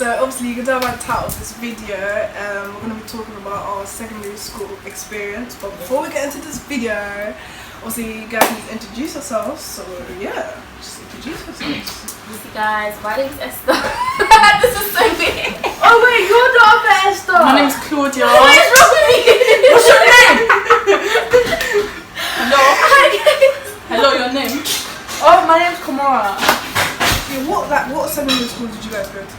So obviously you can tell by the title of this video, we're going to be talking about our secondary school experience. But before we get into this video, obviously you guys need to introduce yourselves. So yeah, just introduce yourselves. Guys, my name's Esther. This is so weird. Oh wait, you're not Esther. My name's Claudia. What is wrong with me? What's your name? Hello. Hi guys. Hello, your name? Oh, my name's Kamara. Yeah, what secondary school did you guys go to?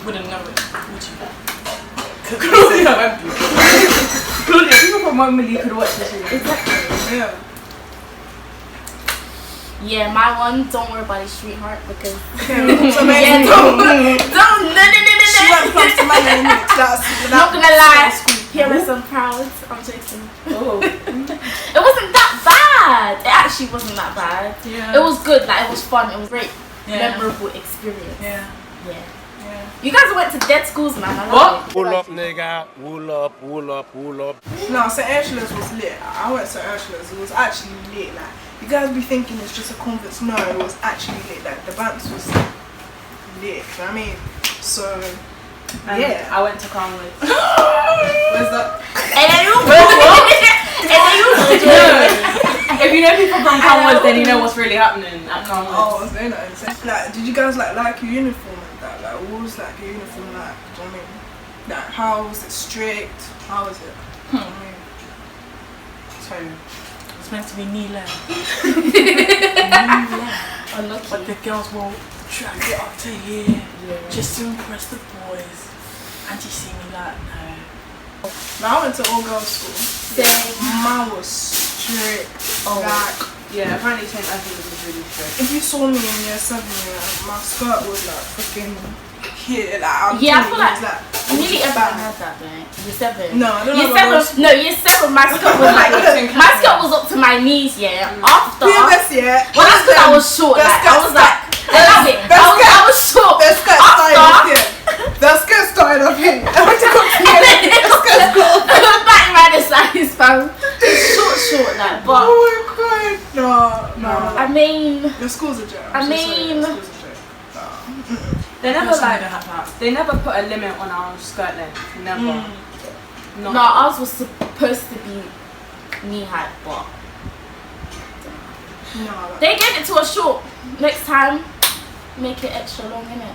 You wouldn't know it, would you? Claudia, people from Wembley could watch this video. Exactly. Yeah. Yeah, my one. Don't worry about it, sweetheart, because Okay, so amazing. don't no. She went plus to my name. That's Not gonna lie. Here is some proud. I'm joking. Oh. It wasn't that bad. It actually wasn't that bad. Yeah. It was good. Like it was fun. It was great. Yeah. Memorable experience. Yeah. Yeah. Yeah. You guys went to dead schools, man. I love What? it. Pull up, nigga. Pull up, pull up, pull up. No, St. Ursula's was lit. I went to St. Ursula's. It was actually lit. Like, you guys be thinking it's just a conference. No, it was actually lit. Like, the bands was lit. You know what I mean? So, yeah. I went to Carnwood. Where's that? And then you If you know people from Carnwood, then you know what's really happening at Carnwood. Oh, was there not insane? Like, did you guys like your uniform and that? Like, what was like your uniform like? Do you know what I mean? Like, how was it strict? How was it? Do you know what I mean? So, it's meant to be knee length. But unlucky. the girls will drag it up to here just to impress the boys. And you see me like, no. Now, I went to all girls school. Same. Mine was strict. Oh. Like, Yeah, apparently St. Ursula's was really strict. if you saw me in year 7, my skirt was like freaking here. Like, Yeah, I feel like like nearly everyone bad. had that, right? Year 7. No, I don't Year know. About 7. No, year 7. My skirt was like my skirt was up to my knees. Yeah. After. PMS, yeah. Well, that's because I was short. The Like I skirt was like, I love it. I was short. The skirt started up here. The skirt started up here. I went to go to the skirt got back around the size, fam. Short, like. But oh my god, no. I mean, The school's a joke. I I'm so sorry, mean- the school's a joke. They never That's like not gonna happen. they never put a limit on our skirt length. Never. Not no, ours was supposed to be knee height, but No, they gave it to us short. Next time, make it extra long, innit?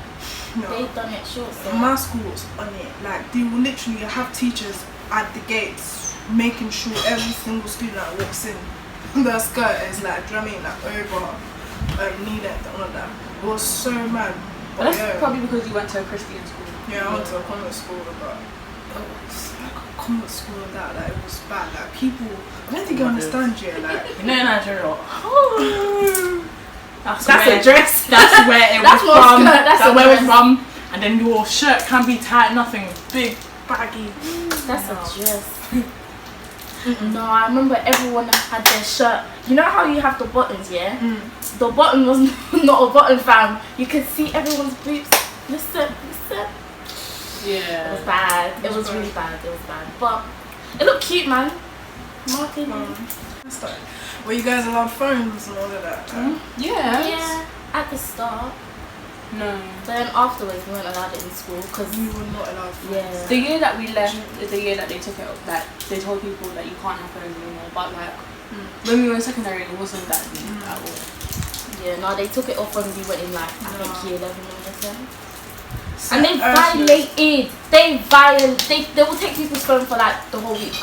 no. They done it short. So. My school was on it. Like, they will literally have teachers at the gates making sure every single student that walks in, their skirt is like, do you know what I mean? Like, over knee length and all of that. It was so mad. But that's yeah. probably because you went to a Christian school. Yeah, I went to a convent school, but it was like a convent school and that, like, it was bad. Like, people, I don't think you understand, yeah, like, You know in Nigeria, That's a dress. that's where it That's was what from. skirt, that's That's a where it was dress. from. And then your shirt can be tight, nothing big, baggy. That's a dress. No, I remember everyone had their shirt. You know how you have the buttons, yeah? The button was not a button, fam. You could see everyone's boobs. Listen. It Yeah. was bad. It was really bad. It was bad. But it looked cute, man. Martin. that's like, were you guys allowed phones and all of that? Like, Yeah, at the start. No. Then afterwards, we weren't allowed it in school because you were not allowed phones. yeah. The year that we left is the year that they took it up, that they told people that you can't have phones anymore. But like when we were in secondary, it wasn't that deep at all. Yeah, no, they took it off when we were in like I think year 11 or 10. So, And they violated. They will take people's phone for like the whole week.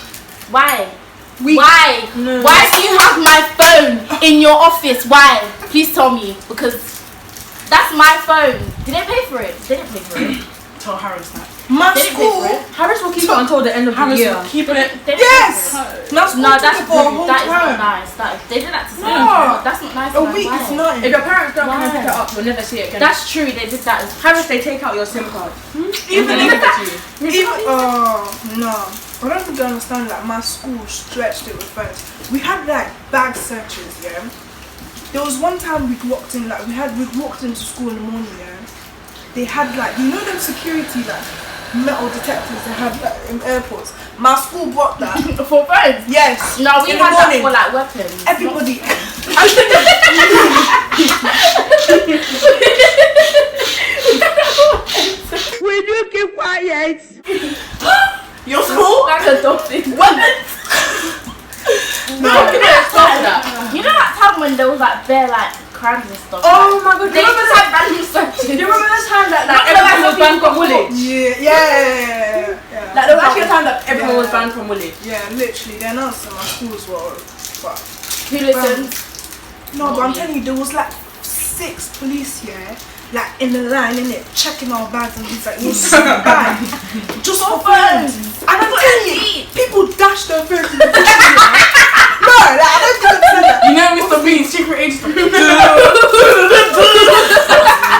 Why? Why? No. Why do you have my phone in your office? Why? Please tell me, because that's my phone. Did they pay for it? They didn't pay for it. Tell Harris that. My They didn't pay for school, it. Harris will keep it until the end of the Harris year. will keep it. They didn't yes! pay for it. My school No, took that's it for a rude. whole That is not time. nice. They did that to No. me. That's not nice. A man. week Why? is nothing. If your parents don't come and Why? pick it up, you'll never see it again. That's true. They did that. Harris, they take out your SIM card. Even and if give it to you. Even, no. I don't think you understand, like, my school stretched it with phones. We had, like, bag searches, yeah? There was one time we walked in, like, we walked into school in the morning, yeah? They had, like, you know them security, like, metal detectors they had, like, in airports? My school brought that. For phones? Yes. No, we in the had that morning. for like weapons. Everybody. Will you keep quiet? Your school? Like a dolphin. Weapons? No, stop that. You know that time when there was like bare like crimes and stuff? Oh my god, do They you remember just had random searches. Do you remember the time that like Remember everyone was that banned from people Woolwich? Yeah. Like there was actually a time that everyone was Yeah. banned from Woolwich. Yeah, literally. They're not in my school as well. But Who listens? no, but I'm telling you, there was like 6 police here, like in the line, in it, checking our bags and things like it was so bad. Just for phones. And I'm telling you, people dash their phones in the bushes. No, like, I don't think I've said that. You know Mr. Bean's secret agent?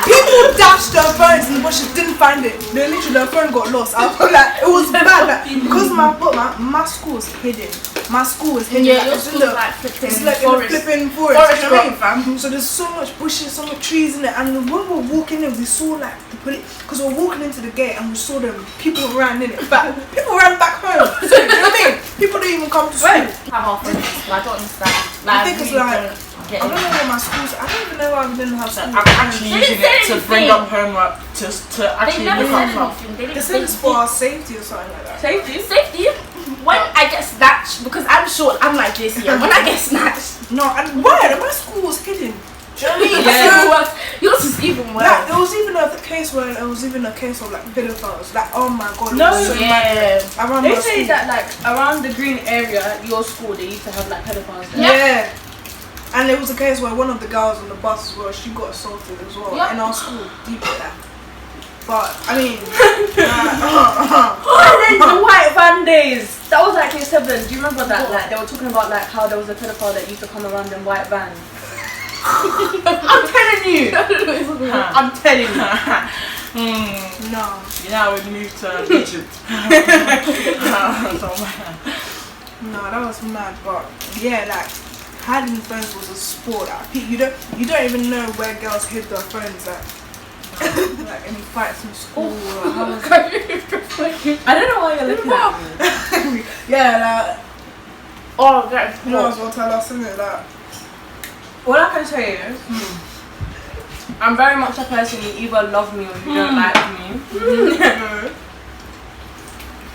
People dashed their phones in the bushes, didn't find it. They literally, their phone got lost. I was like, it was bad. Like, because my school was hidden. My school was hidden. Yeah, like, your it's in school's the- like flipping It's like in a forest. flipping forest. Forest you know what I mean, crop. fam? So there's so much bushes, so much trees in it. And when we were walking in, we saw like the police. Because we were walking into the gate and we saw them. People ran in it. But people ran back home. So, you know what I mean? People didn't even come to school. Have our friends. Like, I don't understand. Like, I think it's really like, don't get I don't it. know what my school's. I don't even know why we didn't have school. I'm actually They didn't using it say to bring anything. up homework to They actually never look said up. anything. They They didn't said say it's for our safety or something like that. Safety? safety. When I get snatched, because I'm short, I'm like this, yeah. When I get snatched, No, and why? My school was hidden. Do you know what I mean? it's So, even worse. Yours is even like, worse. there was even a case where it was even a case of like pedophiles. Like, oh my god, No, it was so mad Yeah. around They my say school. that like around the green area, your school, they used to have like pedophiles there. Yeah. And there was a case where one of the girls on the bus as well, she got assaulted as well Yeah. in our school, deep in that. But I mean, Oh, then the white van days. That was like year 7. Do you remember that? Like they were talking about like how there was a pedophile that used to come around in white vans. I'm telling you. I'm telling you. no. You know, we moved to Egypt. No, that was mad. But yeah, like hiding phones was a sport. Like, you don't even know where girls hid their phones at. Like any fights in school. Or how was I don't know why you're looking at me. yeah, like Oh, that's you might as well tell us, isn't it? Like All I can say is, I'm very much a person you either love me or you don't like me.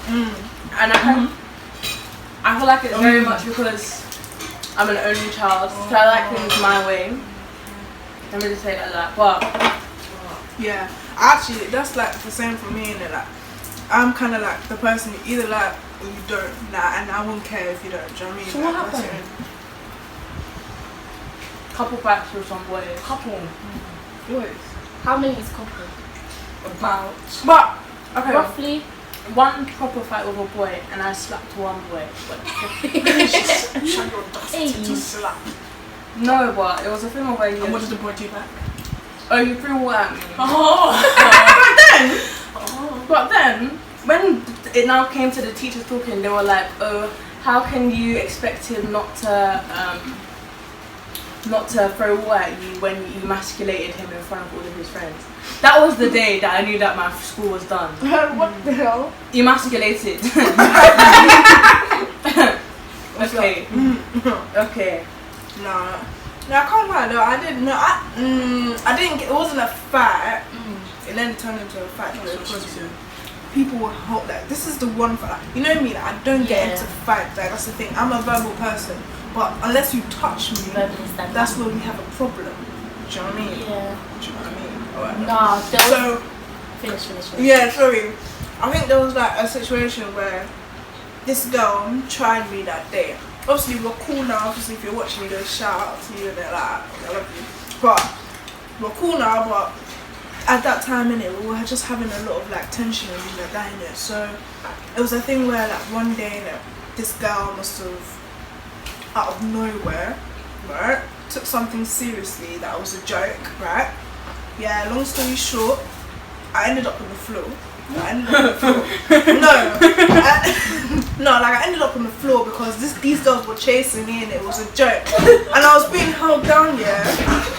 And I feel like it's very much because I'm an only child, so I like things my way. Let me just say it like that. But yeah, actually, that's like the same for me. And like, I'm kind of like the person you either like or you don't. Like, and I won't care if you don't. Do you know what I mean? So Like, what that's happened? it. couple facts with some boys. Couple. Boys. how many is couple? About. But okay, Roughly. One proper fight with a boy and I slapped one boy. Show your dust Hey. to slap. No, but it was a thing where And what you. did the boy do back? Oh, you threw water at me. Oh. But then, when it now came to the teachers talking, they were like, "Oh, how can you expect him not to throw water at you when you emasculated him in front of all of his friends?" That was the day that I knew that my school was done. What the hell? Emasculated. Okay. Okay. no, I can't lie though. I didn't know. I didn't. It wasn't a fight. It then turned into a fight. Because people were hot. Like this is the one fight. You know me. Like, I don't get Yeah. into fights. Like that's the thing. I'm a verbal person, but unless you touch me, that's where we have a problem. Do you know what I mean? Yeah. Do you know what I mean? Alright. Nah, there was. So Finish. yeah, sorry. I think there was like a situation where this girl tried me that day. Obviously we're cool now. Obviously if you're watching me, shout out to you and they're like, I love you. But we're cool now. But at that time in it, we were just having a lot of like tension and things like that in it. So it was a thing where like one day, like, this girl must have out of nowhere, right, took something seriously that was a joke, right? Yeah, long story short, I ended up on the floor. I ended up on the floor. I ended up on the floor because these girls were chasing me and it was a joke. And I was being held down, yeah.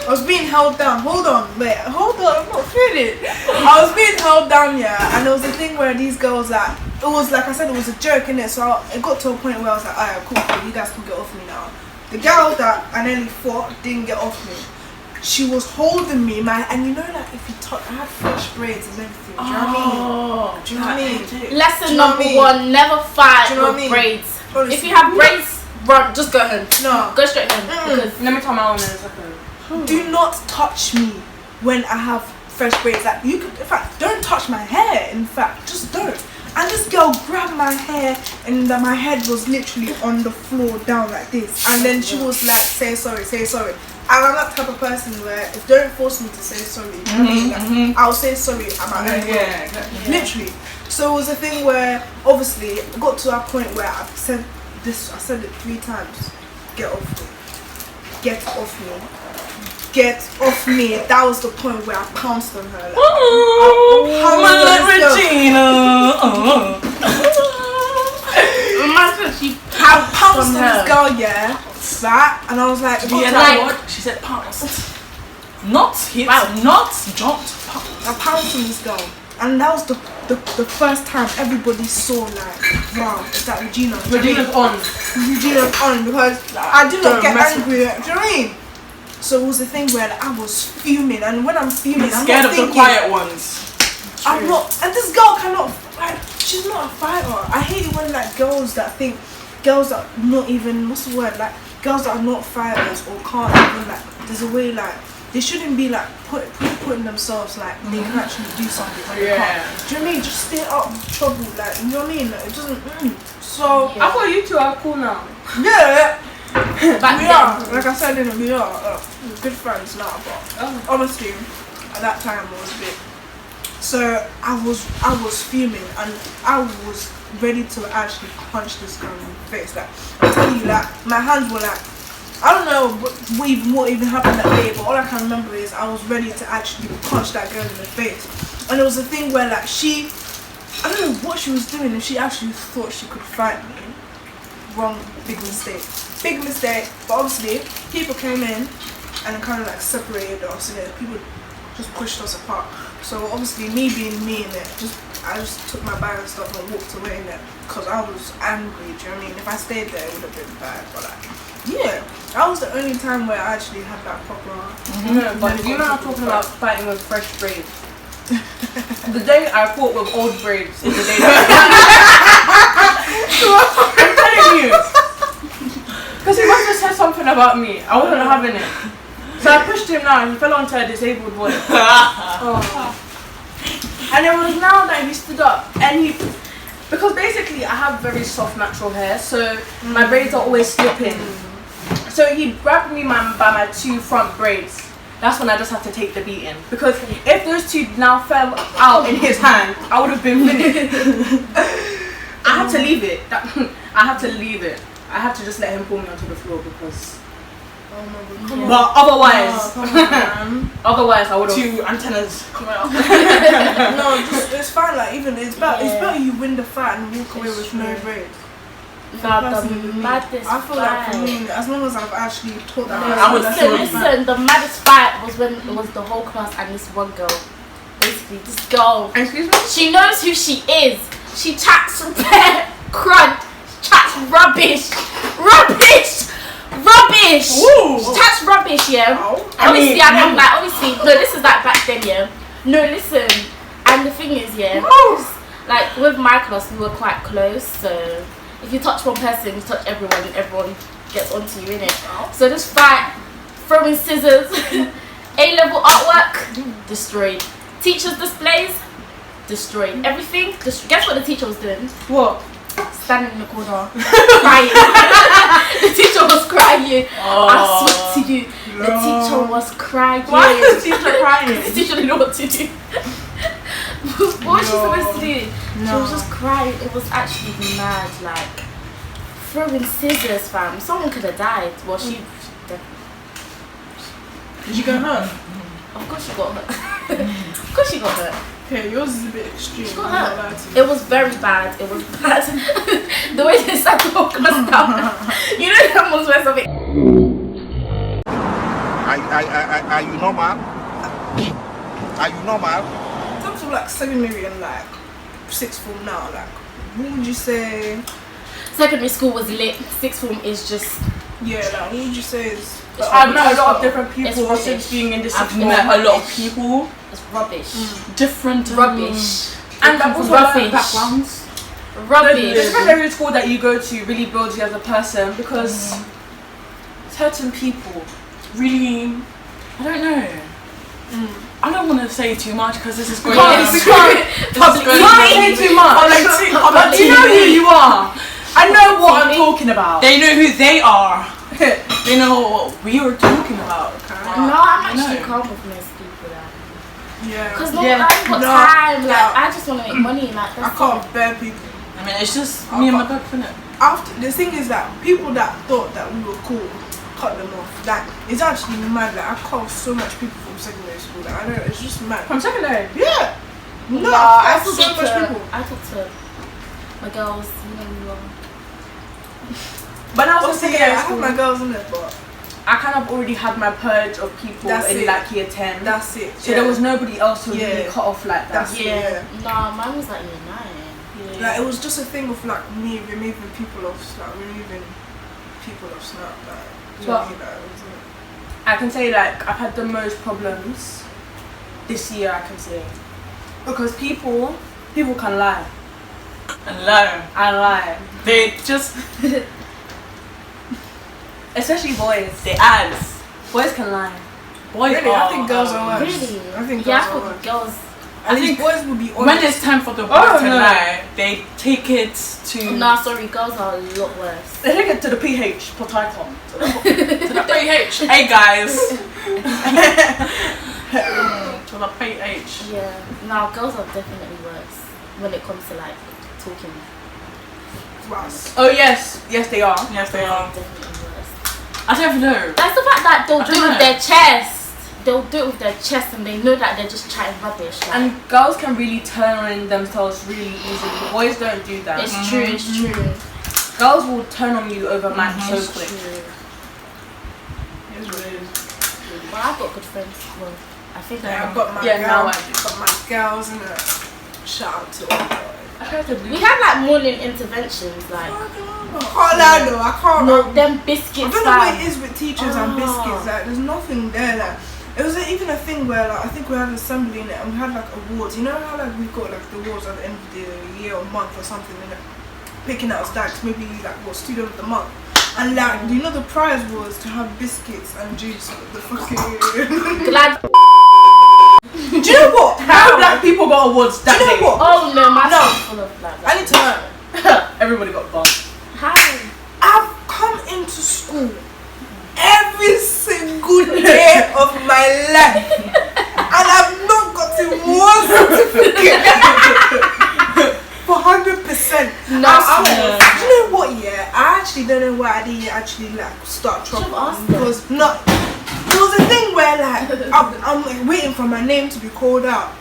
I was being held down. Hold on, I'm not feeling. I was being held down, yeah. And there was a thing where these girls, like, it was like I said, it was a joke, innit? So it got to a point where I was like, alright, cool, you guys can get off me now. The girl that I nearly fought didn't get off me. she was holding me, and you know, like if you touch, I had fresh braids and everything. Do you know what I mean? Do you know what I mean? Lesson Do you know what number I mean? one: never fight Do you know what with I mean? braids. Honestly. If you have braids, run. Just go home. No. Go straight home. Because Let me tell my own in a second. Do not touch me when I have fresh braids. Like you could, in fact, don't touch my hair. In fact, just don't. And this girl grabbed my hair, and my head was literally on the floor down like this. And then she was like, "Say sorry, say sorry." And I'm that type of person where if don't force me to say sorry, you know what I mean? Like, I'll say sorry at my own way. Literally. So it was a thing where obviously it got to a point where I said this. I said it 3 times. Get off me. Get off me. Get off me. That was the point where I pounced on her. Like, imagine she I pounced on her. this girl, yeah. That, and I was like, Yeah, that word. She said pounced. Not hit, not jumped, pounced. I pounced on this girl, and that was the first time everybody saw like, wow, is that Regina? Regina's on. Regina's on, because I did not Don't get mess angry. Do you know what I mean? So it was the thing where like, I was fuming, and when I'm fuming, I'm Scared not of thinking, the quiet ones. I'm not, and this girl cannot, like, she's not a fighter. I hate it when like girls that are not even, what's the word, like girls that are not fighters or can't even like, there's a way like, they shouldn't be like putting themselves like they can actually do something when they can't. Do you know what I mean? Just stay out of trouble, like, you know what I mean? Like, it doesn't, So, I thought you two are cool now. yeah. Back We then. are, like I said, we are good friends now, but honestly, at that time I was a bit. So I was fuming, and I was ready to actually punch this girl in the face. Like I tell you, like my hands were like, I don't know what even happened that day, but all I can remember is I was ready to actually punch that girl in the face. And it was a thing where like I don't know what she was doing, and she actually thought she could fight me. Wrong, big mistake. Big mistake, but obviously people came in and kind of like separated us, and people just pushed us apart. So obviously me being me in it, I just took my bag and stuff and walked away in it because I was angry. Do you know what I mean? If I stayed there, it would have been bad. But like, yeah, that was the only time where I actually had that proper. No, but you know I'm talking about fighting with fresh braids. The day I fought with old braids is the day that I'm telling you. Because he must have said something about me. I wasn't having it. So I pushed him now and he fell onto a disabled boy. And it was now that he stood up and because basically I have very soft natural hair, so my braids are always slipping. So he grabbed me by my 2 front braids. That's when I just had to take the beating. Because if those 2 now fell out in his hand, I would have been finished. I had to leave it. I had to leave it. I had to just let him pull me onto the floor because. But otherwise, otherwise I would have. 2 antennas coming out. No, it's fine. Like even it's better you win the fight and walk away with no braids. God, the maddest I feel like for fight. me, as long as I've actually taught that, I would Listen, the maddest fight was when it was the whole class and this one girl. Basically, this girl, Excuse me? she knows who she is. She chats crud, chats rubbish. Ooh. She chats rubbish, yeah. Obviously, I'm like, obviously, no, this is like back then, yeah. No, listen, and the thing is, yeah, like with my class, we were quite close, so if you touch one person, you touch everyone, and everyone gets onto you, innit? So this fight, throwing scissors, A-level artwork, destroyed. Teachers' displays, destroyed. Everything, guess what the teacher was doing? What? Standing in the corner, crying. The teacher was crying. I swear to you, the teacher was crying. Why is the teacher crying? The teacher didn't know what to do. What was she supposed to do? She was just crying. It was actually mad, like throwing scissors, fam. Someone could have died. Well, she Did you get hurt? of course she got hurt. Of course she got hurt. Okay, yours is a bit extreme. She got I'm not hurt. gonna lie to you. It was very bad. It was bad. The way they sat the whole class down. You know that was where something. Are you normal? Are you normal? In terms of like secondary and like sixth form now, like what would you say? Secondary school was lit. Sixth form is just Yeah, like what would you say is I've met a lot of different It's people rubbish. since being in this I've sixth met form. a lot of people, It's rubbish. different Rubbish. And I've also Rubbish. learned backgrounds. the Rubbish. secondary school that you go to really builds you as a person because certain people. Really, I don't know. I don't want to say too much because this is going Can't- down. can't- public- You can't say too much. But you know who you are. I know what I'm talking about. They know who they are. They know what we were talking about. No, I'm I actually know. calm with most people. Yeah. Because Yeah. I ain't got No, time. Like, yeah. I just want to make money. Like, I that's can't bear people. I mean, it's just me and my dog, innit? After the thing is that people that thought that we were cool, cut them off. Like it's actually mad. Like I cut off so much people from secondary school. Like I know it's just mad. From secondary. Yeah. No, I I so much people. talk to my girls, you know, we were. But now Well, since see, secondary yeah, I have school, my girls in it, but I kind of already had my purge of people That's in it. like year 10. that's it. So there was nobody else who Yeah. really cut off like that. That's- Yeah. Yeah. Nah, mine was like year 9. Like it was just a thing of like me removing people off Snap, removing people off Snap. Like, So- yeah, that was it. I can say like I've had the most problems this year. I can say because people can lie And learn. and lie, They just, especially boys. they ads. Boys can lie. Boys Really, are, I think girls are worse. Really? I think Yeah, I girls are thought worse. girls. At I least think boys will be honest. when it's time for the boys Oh, to no. lie, they take it to Nah, sorry, girls are a lot worse. They take it to the PH, Potaicon. to the PH. Hey guys. To the PH. Yeah. Nah, girls are definitely worse when it comes to like talking. Worse. Oh yes, yes they are. Yes, they are. Definitely worse. I don't know. That's the fact that they'll I do don't it with know. their chest. They'll do it with their chest and they know that they're just chatting rubbish. Like, And girls can really turn on themselves really easily. Boys don't do that. it's true, it's true. Girls will turn on you over man so It's quick. true. It's weird. But I've got good friends. Well, I think Yeah, I I've got my Yeah, now girls. I do. Got my girls in it. Shout out to them. I tried to We have like morning interventions, like I can't lie though. I can't. no, them I biscuits. don't know what fam. it is with teachers and Oh. biscuits. Like, there's nothing there. Like, it was even a thing where, like, I think we had an assembly in it and we had like awards. You know how like we've got like the awards at the end of the year or month or something, in it, picking out stacks, maybe like what student of the month. And like, you know, the prize was to have biscuits and juice. The fucking. Glad. Do you know what? How black people got awards that Do you know day? what? Oh no, my No. school's full of like I need to learn. Everybody got bumped. How? I've come into school every single day of my life and I've not gotten one certificate for 100%. No, Do you know what? Yeah, I actually don't know why I didn't actually like start trouble asked them. because not. There was a thing where like I'm like, waiting for my name to be called out.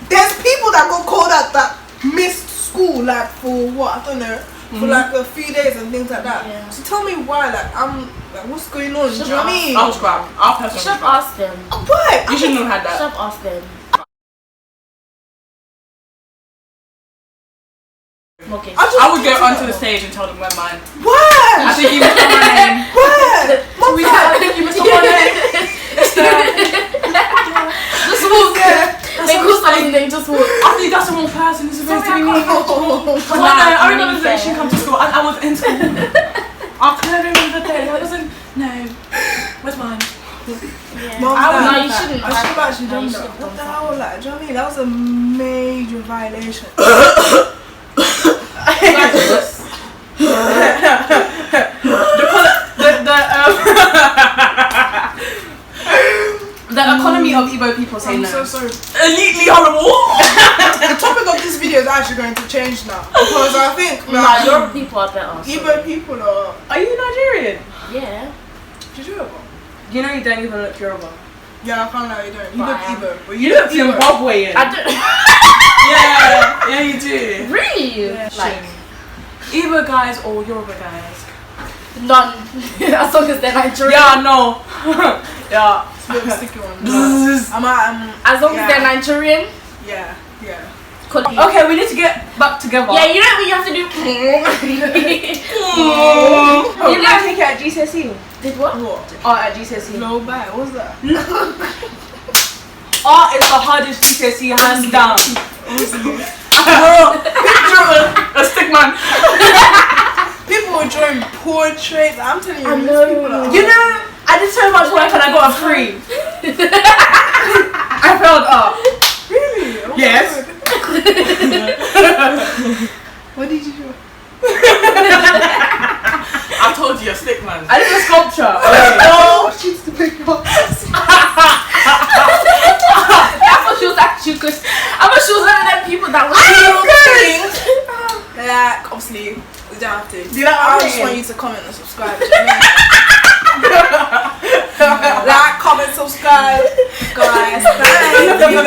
There's people that got called out that missed school like for what I don't know. For like a few days and things like that. Yeah. So tell me why, like I'm like what's going on? Do you know what I mean? I'll scrap. I'll You personally should have scrap. asked them. Why? You shouldn't have had You should that. have asked them. Okay. I would go onto the stage and tell them where mine. I Why? think you missed my name. Why? I think you missed my name. Just walk. They call something, they just walk. I think that's the wrong person. It's supposed to be me. Nah, I to remember be the day she fair. come to school and I was in school. After I remember the day, I wasn't. No. Where's mine? Yeah. Mom, No, like, you shouldn't. I should have actually No, done you that. should've What done the that. hell? Like, do you know what I mean? That was a major violation. The economy of Igbo people say I'm no. so sorry. Elitely horrible. The topic of this video is actually going to change now because I think Nah, like, your people are better. Igbo people are. Are you Nigerian? Yeah. Did you ever? You know you don't even look Yoruba. Yeah, I can't lie, you don't. You But look I am. Igbo, but You look Zimbabwean. I don't. Yeah, you do. Really? Like Igbo guys or Yoruba guys? none. As long as they're Nigerian. Yeah, no. Yeah. It's a bit of a sticky one. I'm As long Yeah. as they're Nigerian. yeah, yeah. Could be. Okay, we need to get back together. Yeah, you know what you have to do. Oh, you know, take it at GCSE? Did what? What? Art at GCSE. No bad. What's that? Art is the hardest GCSE, hands down. A stick man. People were drawing portraits. I'm telling you, I these know. people are. You know, I did so much work and I got a 3. I failed art. Really? Oh my Yes. God. What did you do? I told you, a stick man. I did a sculpture. Oh, she's the big one. That's what she was actually. Cause I thought she was one of them people that was. Like, obviously, we don't have to. Do you know what I I'm just saying? want you to comment and subscribe. Do you know what I mean? Like, comment, subscribe, guys. Thank you.